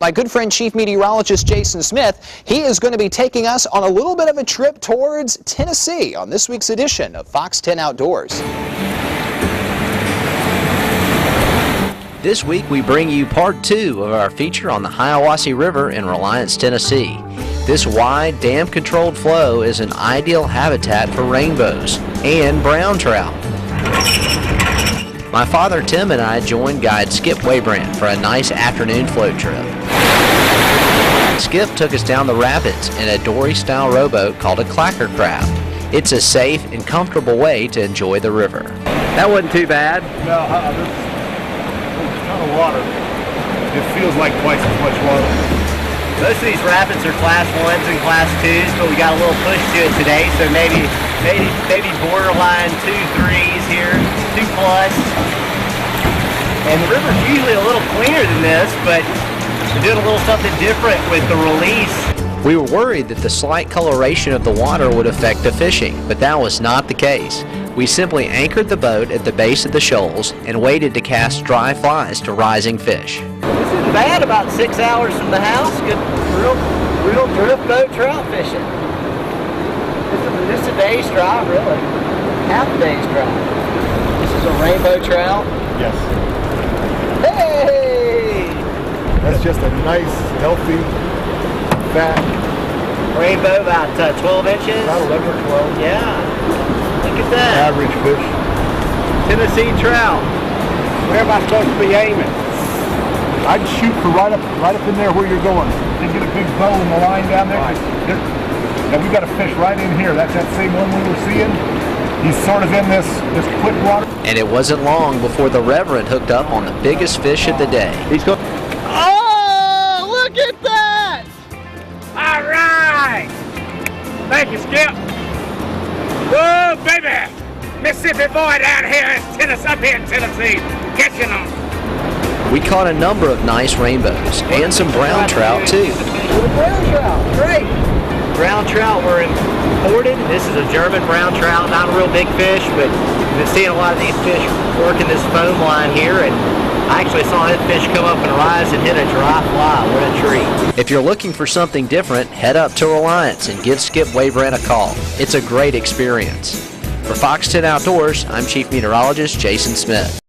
My good friend Chief Meteorologist Jason Smith, he is going to be taking us on a little bit of a trip towards Tennessee on this week's edition of Fox 10 Outdoors. This week we bring you part 2 of our feature on the Hiwassee River in Reliance, Tennessee. This wide, dam-controlled flow is an ideal habitat for rainbows and brown trout. My father Tim and I joined guide Skip Waybrand for a nice afternoon float trip. Skip took us down the rapids in a dory-style rowboat called a clacker craft. It's a safe and comfortable way to enjoy the river. That wasn't too bad. No, there's a ton of water. It feels like twice as much water. Most of these rapids are class 1s and class 2s, but we got a little push to it today, so maybe borderline 2-3s here, 2+. And the river's usually a little cleaner than this, but we're doing a little something different with the release. We were worried that the slight coloration of the water would affect the fishing, but that was not the case. We simply anchored the boat at the base of the shoals and waited to cast dry flies to rising fish. This isn't bad, about 6 hours from the house. Good, real drift boat trout fishing. This is a day's drive, really. Half a day's drive. This is a rainbow trout. Yes. Hey! That's just a nice, healthy, fat. Rainbow, about 12 inches. About 11 or 12. Yeah. Look at that. Average fish. Tennessee trout. Where am I supposed to be aiming? I'd shoot for right up in there where you're going. Then get a big bow in the line down there. Now we got a fish right in here. That's that same one we were seeing. He's sort of in this quick water. And it wasn't long before the Reverend hooked up on the biggest fish of the day. He's going. Oh, look at that! All right! Thank you, Skip. Whoa, baby! Mississippi boy down here in Tennessee, up here in Tennessee, catching them. We caught a number of nice rainbows and some brown trout too. Brown trout, great. Brown trout were imported. This is a German brown trout, not a real big fish, but we've been seeing a lot of these fish working this foam line here, and I actually saw this fish come up and rise and hit a dry fly. What a treat. If you're looking for something different, head up to Reliance and give Skip Waybrand a call. It's a great experience. For Fox 10 Outdoors, I'm Chief Meteorologist Jason Smith.